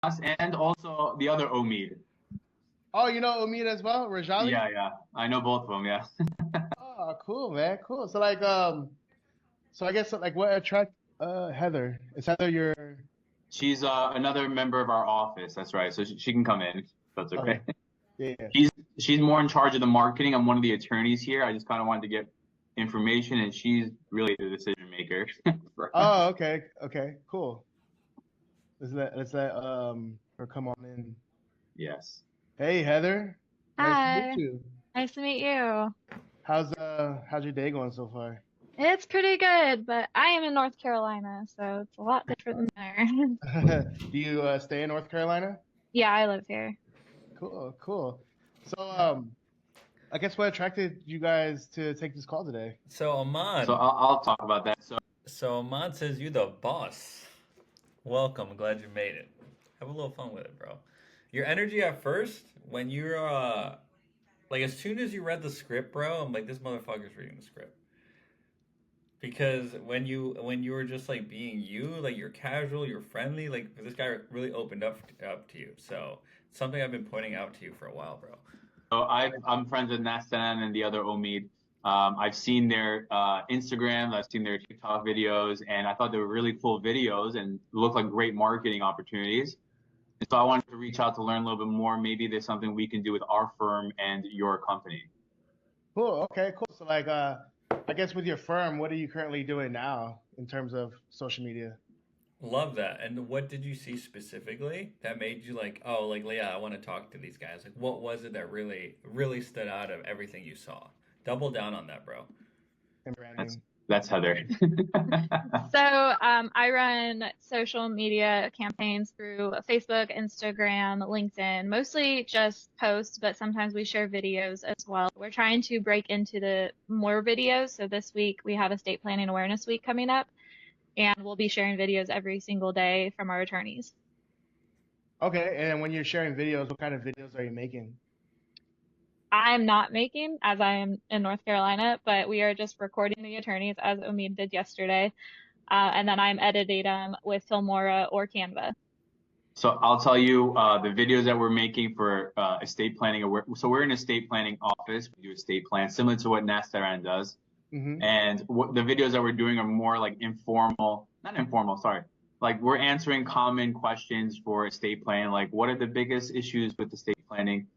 and also the other Omid. Oh, you know Omid as well, Rajali? Yeah, yeah. I know both of them, yeah. Oh, cool, man, cool. So like, so I guess like what attract Heather? Is Heather your? She's another member of our office. That's right. So she can come in. That's okay. Okay, yeah, yeah. She's she's more in charge of the marketing. I'm one of the attorneys here. I just kind of wanted to get information, and she's really the decision maker. Oh, okay, okay, cool. Let's let her come on in. Yes. Hey, Heather, nice to meet Hi, you. nice to meet you. How's your day going so far? It's pretty good, but I am in North Carolina, so it's a lot different than there. Do you stay in North Carolina? Yeah, I live here. Cool, cool. So I guess what attracted you guys to take this call today? So So Ahmad, I'll talk about that. So so Ahmad says you the boss. Welcome, glad you made it. Have a little fun with it, bro. Your energy at first, when you're like as soon as you read the script, bro, I'm like this motherfucker's reading the script. Because when you were just like being you, like you're casual, you're friendly, like this guy really opened up to you. So something I've been pointing out to you for a while, bro. I'm friends with Nastan and the other Omid. I've seen their Instagrams, I've seen their TikTok videos, and I thought they were really cool videos and looked like great marketing opportunities. And so I wanted to reach out to learn a little bit more. Maybe there's something we can do with our firm and your company. Cool. Okay, cool. So like I guess with your firm, what are you currently doing now in terms of social media? Love that. And what did you see specifically that made you like, oh, like yeah, I want to talk to these guys? Like, what was it that really stood out of everything you saw? Double down on that, bro. And That's branding. that's Heather. I run social media campaigns through Facebook, Instagram, LinkedIn, mostly just posts, but sometimes we share videos as well. We're trying to break into the more videos. So this week we have Estate Planning Awareness Week coming up, and we'll be sharing videos every single day from our attorneys. Okay, and when you're sharing videos, what kind of videos are you making? I'm not making, as I am in North Carolina, but we are just recording the attorneys as Omid did yesterday. And then I'm editing them with Filmora or Canva. So I'll tell you the videos that we're making for estate planning. So we're an estate planning office. We do estate plans similar to what Nastaran does. Mm-hmm. And the videos that we're doing are more like informal, not informal, sorry. Like we're answering common questions for estate planning. Like what are the biggest issues with estate planning?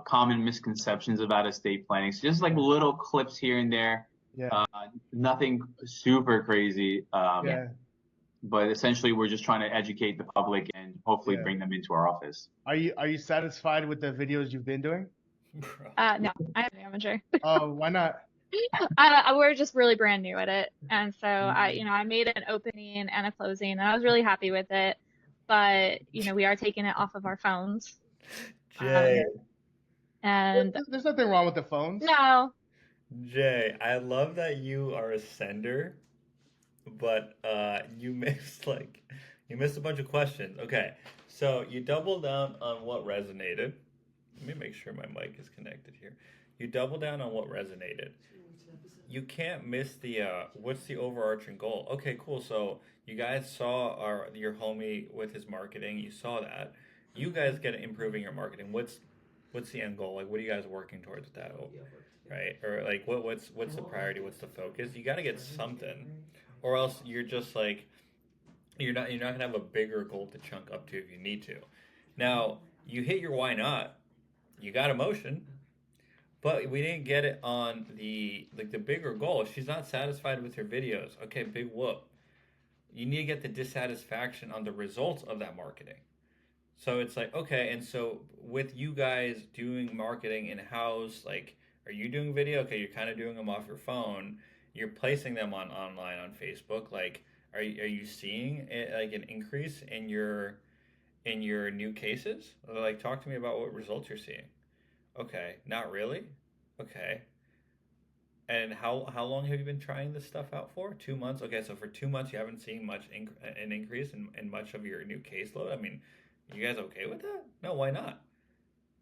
Common misconceptions about estate planning. So just like little clips here and there. Yeah, Uh, Nothing super crazy. yeah, But essentially we're just trying to educate the public and hopefully yeah. bring them into our office. Are you satisfied with the videos you've been doing? Bro. No, I'm an amateur. Oh, why not? We're just really brand new at it. And so I made an opening and a closing and I was really happy with it. But, we are taking it off of our phones. Jay, Um, and There's nothing wrong with the phones. no, Jay, I love that you are a sender, but you missed a bunch of questions. Okay, so you double down on what resonated. Let me make sure my mic is connected here. You double down on what resonated. You can't miss the what's the overarching goal? Okay, cool. So you guys saw your homie with his marketing. You saw that. You guys get improving your marketing. What's the end goal? Like, what are you guys working towards with that? Right? Or like, what's the priority? What's the focus? You got to get something, or else you're just like you're not gonna have a bigger goal to chunk up to if you need to. Now you hit your why not. You got emotion, but we didn't get it on the bigger goal. She's not satisfied with her videos. Okay, big whoop. You need to get the dissatisfaction on the results of that marketing. So it's like, okay, and so with you guys doing marketing in house, like, are you doing video? Okay, you're kind of doing them off your phone. You're placing them on online on Facebook. Like, are you seeing like an increase in your new cases? Or, like, talk to me about what results you're seeing. Okay, not really. Okay, and how long have you been trying this stuff out for? 2 months. Okay, so for 2 months you haven't seen an increase in much of your new caseload. I mean, you guys okay with that? No, why not?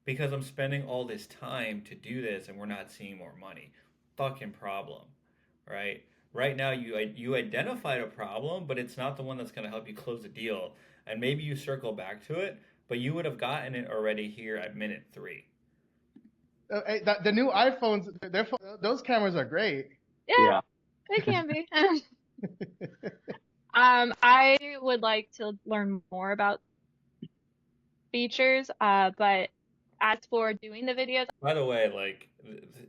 Because I'm spending all this time to do this and we're not seeing more money. Fucking problem, right? Right now you identified a problem, but it's not the one that's going to help you close a deal. and maybe you circle back to it, but you would have gotten it already here at minute 3. The new iPhones, those cameras are great. Yeah, Yeah. they can be. I would like to learn more about features, but as for doing the videos, By the way, like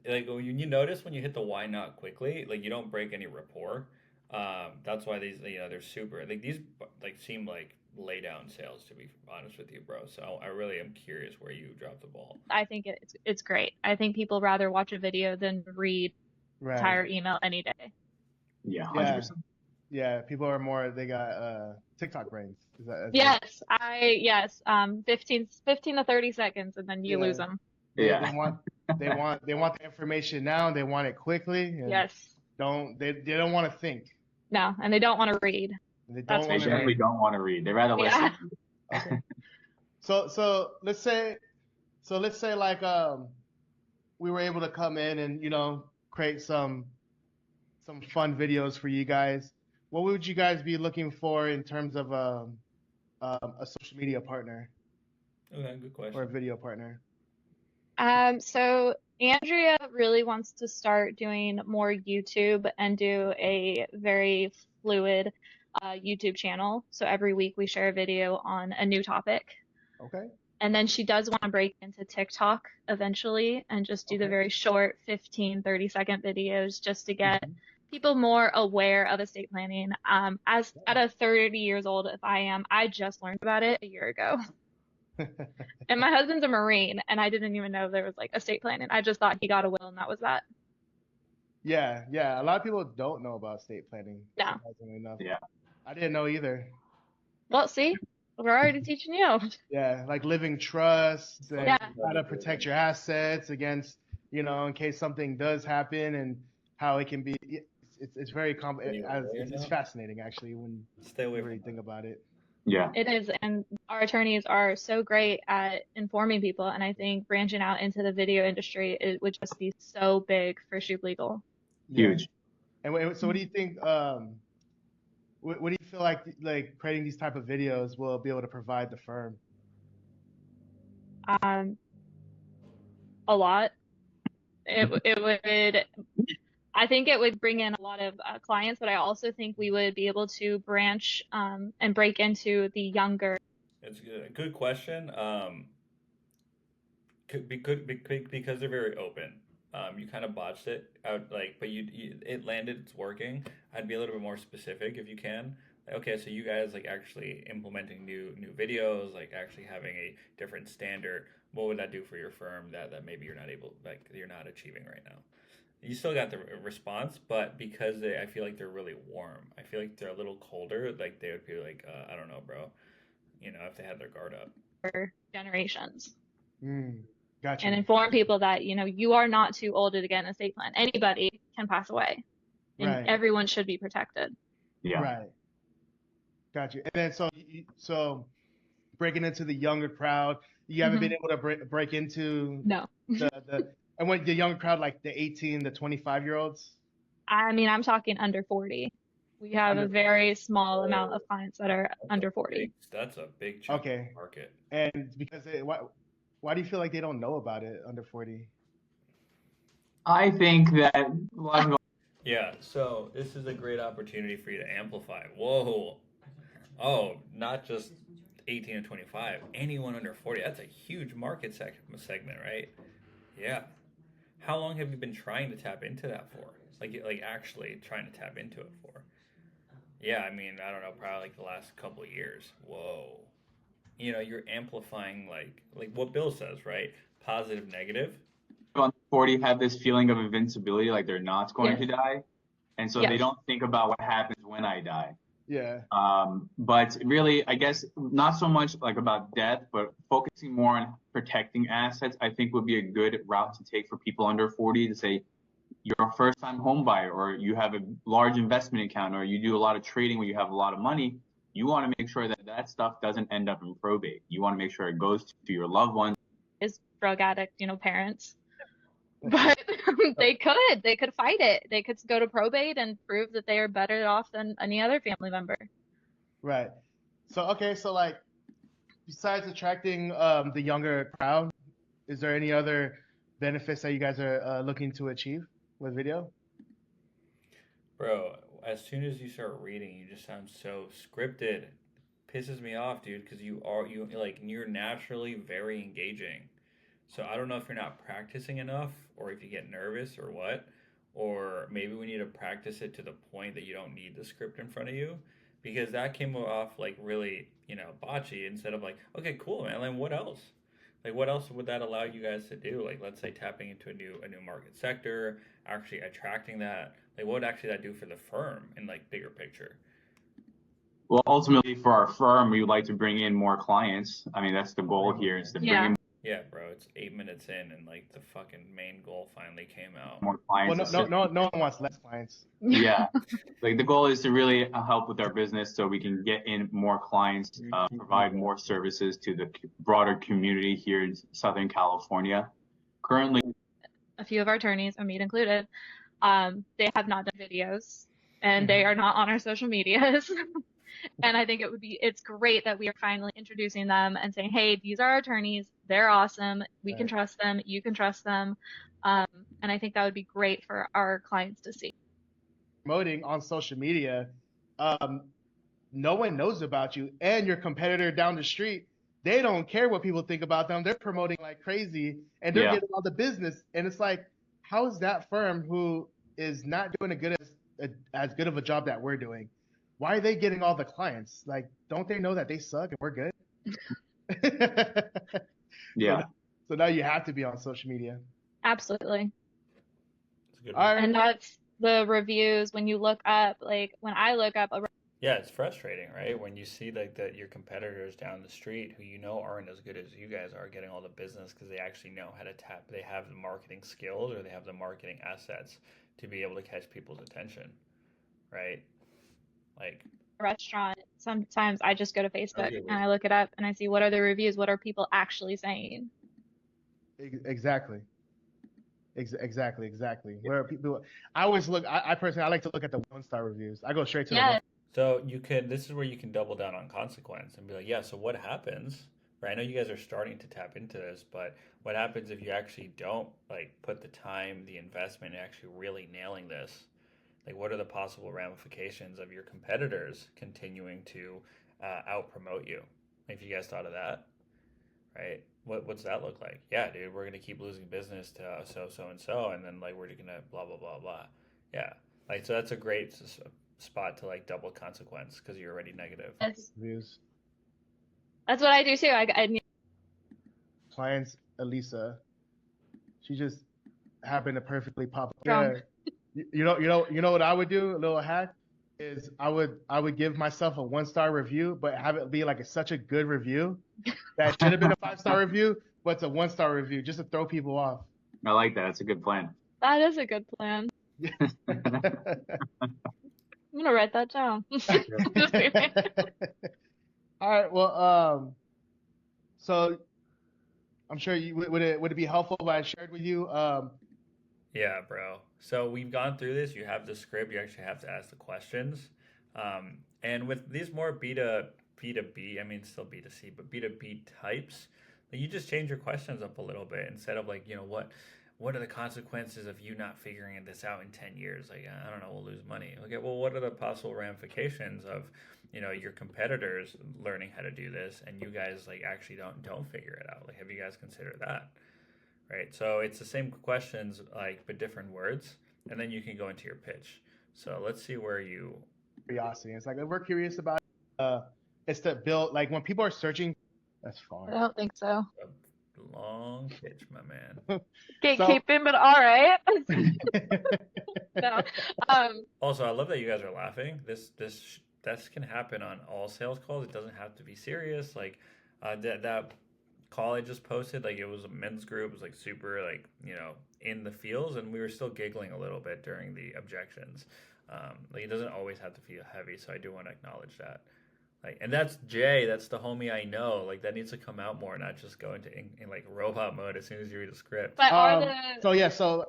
when you notice when you hit the why not quickly, like you don't break any rapport. That's why these, they're super, like these like seem like lay down sales, to be honest with you, bro. So I really am curious where you dropped the ball. I think it's great. I think people rather watch a video than read Right. entire email any day. Yeah. Yeah. 100%. Yeah, people are more. They got TikTok brains. Is that? Yes, 15 to 30 seconds, and then you lose them. They Yeah. want the information now. They want it quickly. And Yes. They don't want to think. No, and they don't want to read. They don't That's They want to definitely read. don't want to read. They rather Yeah. listen. Okay. So let's say like we were able to come in and create some fun videos for you guys. What would you guys be looking for in terms of a social media partner Okay, good or a question. video partner? So Andrea really wants to start doing more YouTube and do a very fluid YouTube channel. So every week we share a video on a new topic. Okay. And then she does want to break into TikTok eventually and just do the Okay. very short 15, 30-second videos just to get people more aware of estate planning. As at a 30 years old, if I am, I just learned about it a year ago. And my husband's a Marine, and I didn't even know there was like estate planning. I just thought he got a will, and that was that. Yeah. A lot of people don't know about estate planning. No. Surprisingly enough. Yeah. I didn't know either. Well, see, we're already teaching you. Yeah, like living trusts and Yeah. how to protect your assets against, in case something does happen, and how it can be. It's very it's fascinating actually when Stay away you from really think about it. Yeah. It is, and our attorneys are so great at informing people, and I think branching out into the video industry, it would just be so big for Shoop Legal. Yeah. Huge. And so what do you think? What do you feel like creating these type of videos will be able to provide the firm? A lot. It would. I think it would bring in a lot of clients, but I also think we would be able to branch and break into the younger. It's a good question. Because they're very open. You kind of botched it out, but it landed. It's working. I'd be a little bit more specific if you can. Okay, so you guys actually implementing new videos, actually having a different standard. What would that do for your firm that maybe you're not achieving right now? You still got the response, but because I feel like they're really warm. I feel like they're a little colder. Like they would be I don't know, bro. If they had their guard up. Generations. Gotcha. And inform people that you are not too old to get an estate plan. Anybody can pass away, and Right. everyone should be protected. Yeah. Right. Gotcha. And then so breaking into the younger crowd, you haven't been able to break into No. the and when the younger crowd, like the 18, the 25-year-olds. I mean, I'm talking under 40. We have a very small amount of clients that are under 40. That's a big chunk of the market. And because why do you feel like they don't know about it under 40? I think that a lot of people. Yeah, so this is a great opportunity for you to amplify. Whoa. Oh, not just 18 to 25. Anyone under 40. That's a huge market segment, right? Yeah. How long have you been trying to tap into that for? Like actually trying to tap into it for? Yeah, I mean, I don't know, probably the last couple of years. Whoa. You're amplifying like what Bill says, right? Positive, negative. On 40 have this feeling of invincibility, like they're not going to die, and so they don't think about what happens when I die. Yeah. But really, I guess not so much about death, but focusing more on protecting assets, I think would be a good route to take for people under 40 to say, you're a first-time home buyer, or you have a large investment account, or you do a lot of trading where you have a lot of money. You want to make sure that stuff doesn't end up in probate. You want to make sure it goes to your loved ones. Is drug addict, parents. But they could fight it. They could go to probate and prove that they are better off than any other family member. Right. So okay, so like besides attracting the younger crowd, is there any other benefits that you guys are looking to achieve with video? Bro, as soon as you start reading, you just sound so scripted. Pisses me off, dude, because you like you're naturally very engaging. So I don't know if you're not practicing enough or if you get nervous or what. Or maybe we need to practice it to the point that you don't need the script in front of you. Because that came off like really, botchy instead of like, okay, cool, man. Like what else? Like what else would that allow you guys to do? Like let's say tapping into a new market sector, actually attracting that. Like what would actually that do for the firm in like bigger picture? Well, ultimately, for our firm, we would like to bring in more clients. I mean, that's the goal here is to bring Yeah. in Yeah, bro, it's 8 minutes in and like the fucking main goal finally came out. more Well, clients. no one wants less clients. Yeah, like the goal is to really help with our business so we can get in more clients, provide more services to the broader community here in Southern California. Currently, A few of our attorneys, Amit included, they have not done videos and they Mhm. are not on our social medias. And I think it's great that we are finally introducing them and saying, hey, these are our attorneys. They're awesome. We can Right. trust them. You can trust them. And I think that would be great for our clients to see. Promoting on social media, um, no one knows about you, and your competitor down the street, they don't care what people think about them. They're promoting like crazy, and they're yeah, getting all the business. And it's like, how is that firm who is not doing as good of a job that we're doing? Why are they getting all the clients? Like, don't they know that they suck and we're good? so, yeah. so now you have to be on social media. Absolutely. It's a good All one. right. And that's the reviews. When you look up, like when I look up a Yeah, it's frustrating, right? When you see like that your competitors down the street who you know aren't as good as you guys are getting all the business because they actually know how to tap, they have the marketing skills or they have the marketing assets to be able to catch people's attention, right? Like, restaurant, sometimes I just go to Facebook okay, and I look it up and I see what are the reviews, what are people actually saying. Exactly. Exactly. Where people, I always look. I personally, I like to look at the 1-star reviews. I go straight to the Yeah, so this is where you can double down on consequence and be like, yeah, so what happens? Right? I know you guys are starting to tap into this, but what happens if you actually don't like put the time, the investment, and actually really nailing this? Like, what are the possible ramifications of your competitors continuing to out promote you? If you guys thought of that, right? What's that look like? Yeah, dude, we're gonna keep losing business to so and so, and then like we're gonna blah blah blah blah. Yeah, like so that's a great spot to like double consequence because you're already negative. reviews. that's what I do too. I Clients, Elisa, she just happened to perfectly pop up. Drunk. Yeah. You know what I would do? A little hack is I would give myself a 1-star review, but have it be like such a good review that should have been a 5-star review, but it's a 1-star review just to throw people off. I like that. It's a good plan. That is a good plan. I'm gonna write that down. Just kidding. All right. Well, so I'm sure you would it be helpful if I shared with you? Yeah, bro. So we've gone through this. You have the script. You actually have to ask the questions. And with these more B2B, I mean, still B2C, but B2B types, like you just change your questions up a little bit instead of like, what are the consequences of you not figuring this out in 10 years? Like, I don't know, we'll lose money. Okay, well, what are the possible ramifications of, your competitors learning how to do this and you guys like actually don't figure it out? Like, have you guys considered that? Right. So it's the same questions, like, but different words, and then you can go into your pitch. So let's see where you. Curiosity. It's like if we're curious about it's to build like when people are searching. That's I far. don't think so. A long pitch, my man. Gatekeeping, but all right. No. Also, I love that you guys are laughing. This can happen on all sales calls. It doesn't have to be serious. Like that call I just posted, like it was a men's group. It was like super like in the feels, and we were still giggling a little bit during the objections. Like it doesn't always have to feel heavy, so I do want to acknowledge that. Like, and that's Jay. That's the homie I know. Like that needs to come out more, not just go into in like robot mode as soon as you read a script. But are the So yeah. So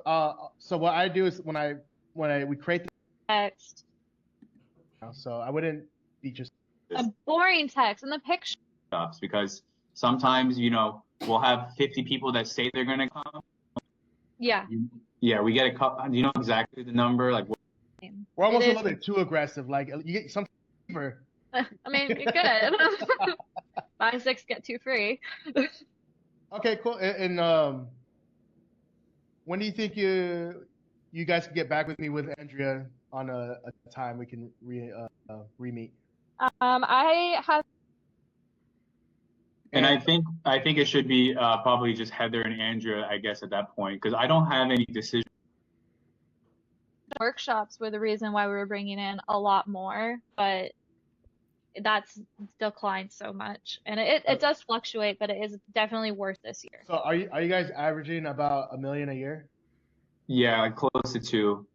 what I do is we create the text so I wouldn't be just A boring text and the picture. Stuff because sometimes we'll have 50 people that say they're gonna come. Yeah. Yeah, we get a couple. Do you know exactly the number? Like, We're almost a little bit too aggressive. Like you get some cheaper. I mean, you're good. Buy 6, get 2 free. Okay, cool. And when do you think you guys can get back with me with Andrea on a time we can re-meet? I have. And I think it should be probably just Heather and Andrea, I guess, at that point, because I don't have any decision. Workshops were the reason why we were bringing in a lot more, but that's declined so much, and it does fluctuate, but it is definitely worth this year. So are you guys averaging about $1 million a year? Yeah, like close to 2.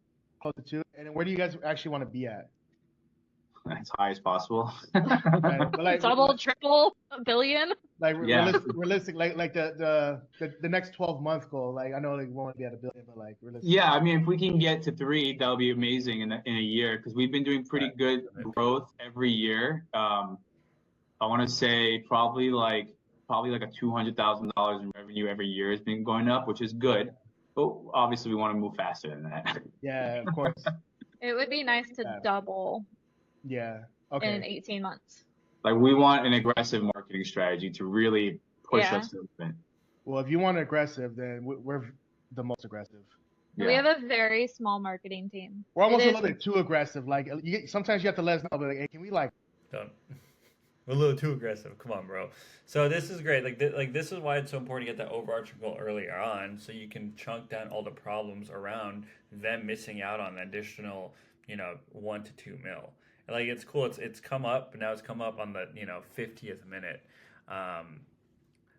Close to 2. And where do you guys actually want to be at? As high as possible. Right. But like, Double, triple, $1 billion. Like Yeah. realistic, like the next 12-month goal. Like I know like we want to be at $1 billion, but like realistic. Yeah, I mean, if we can get to 3, that'll be amazing in a year, because we've been doing pretty good growth every year. I want to say probably like a $200,000 in revenue every year has been going up, which is good. But obviously, we want to move faster than that. Yeah, of course. It would be nice to double Yeah. in Okay. 18 months. Like, we want an aggressive marketing strategy to really push Yeah. us to the limit. Well, if you want aggressive, then we're the most aggressive. Yeah. We have a very small marketing team. We're almost It a is- little bit too aggressive. Like sometimes you have to let us know, but like, hey, can we like? Don't. We're a little too aggressive. Come on, bro. So this is great. Like this is why it's so important to get that overarching goal earlier on, so you can chunk down all the problems around them missing out on an additional, 1 to 2 mil. And, like, it's cool. It's come up, but now it's come up on the 50th minute.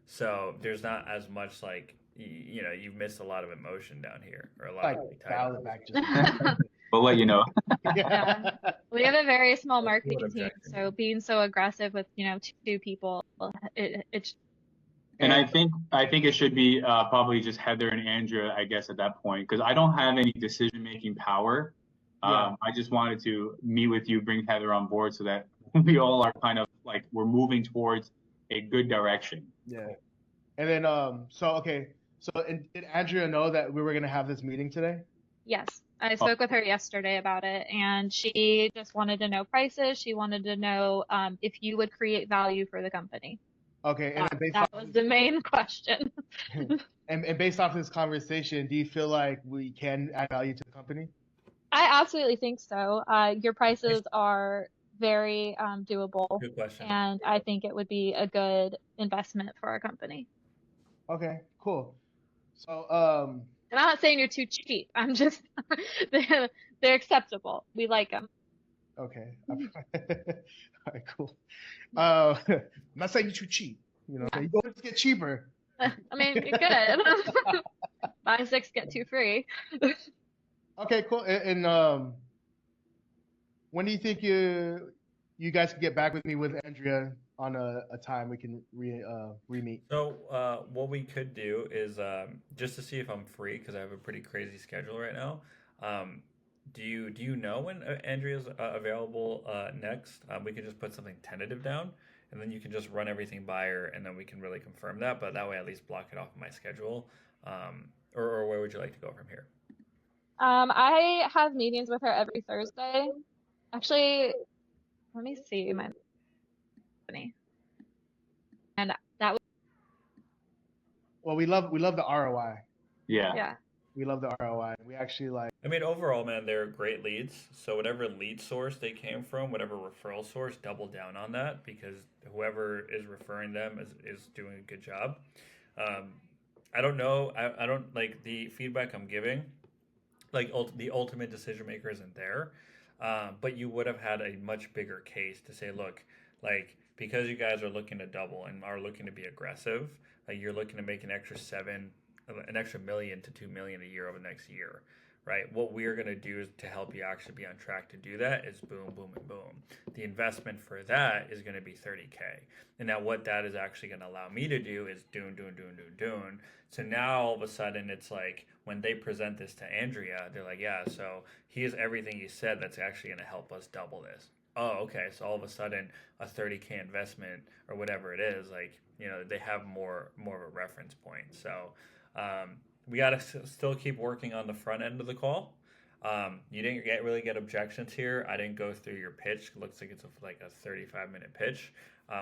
So there's not as much like you've missed a lot of emotion down here, or a lot Like of dial it back just. We'll let you know. Yeah. We have a very small That's marketing good team, objection. so being so aggressive with 2 people, it's And I think it should be probably just Heather and Andrea, I guess, at that point, because I don't have any decision-making power. Yeah. I just wanted to meet with you, bring Heather on board, so that we all are kind of like we're moving towards a good direction. Yeah. And then so did Andrea know that we were gonna have this meeting today? yes. I spoke with her yesterday about it, and she just wanted to know prices. She wanted to know if you would create value for the company. Okay. And then based That off was the main question. and based off this conversation, do you feel like we can add value to the company? I absolutely think so. Your prices are very doable, Good question. and I think it would be a good investment for our company. Okay. Cool. So And I'm not saying you're too cheap. I'm just they're acceptable. We like them. okay. All right. Cool. I'm not saying you're too cheap. You go just get cheaper. I mean, you're good. Buy 6, get 2 free. Okay, cool. And when do you think you guys can get back with me with Andrea on a time we can re-meet? So what we could do is just to see if I'm free, because I have a pretty crazy schedule right now. Do you know when Andrea's available next? We can just put something tentative down, and then you can just run everything by her, and then we can really confirm that. But that way, at least block it off of my schedule. Or where would you like to go from here? I have meetings with her every Thursday. Actually, let me see my company. And that was Well, we love the ROI. yeah. We love the ROI. We actually like. I mean, overall, man, they're great leads. So whatever lead source they came from, whatever referral source, double down on that, because whoever is referring them is doing a good job. I don't know. I don't like the feedback I'm giving. Like the ultimate decision maker isn't there, but you would have had a much bigger case to say, look, like, because you guys are looking to double and are looking to be aggressive, like you're looking to make an extra $1 million to $2 million a year over the next year, right? What we're going to do is to help you actually be on track to do that is boom, boom, and boom. The investment for that is going to be $30K. And now what that is actually going to allow me to do is doing. So now all of a sudden it's like when they present this to Andrea, they're like, yeah, so here's everything you said that's actually going to help us double this. oh, okay, so all of a sudden a 30K investment or whatever it is, like, they have more of a reference point. So we got to still keep working on the front end of the call. You didn't really get objections here. I didn't go through your pitch. It looks like it's like a 35-minute pitch.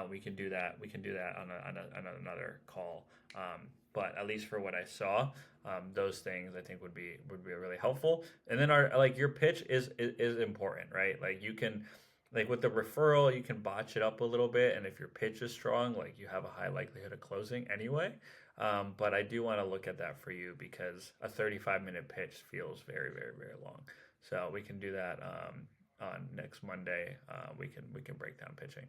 We can do that. We can do that on another call. But at least for what I saw, those things I think would be really helpful. And then your pitch is important, right? Like you can, like with the referral, you can botch it up a little bit, and if your pitch is strong, like you have a high likelihood of closing anyway. But I do want to look at that for you because a 35-minute pitch feels very, very, very long. So we can do that on next Monday. We can break down pitching.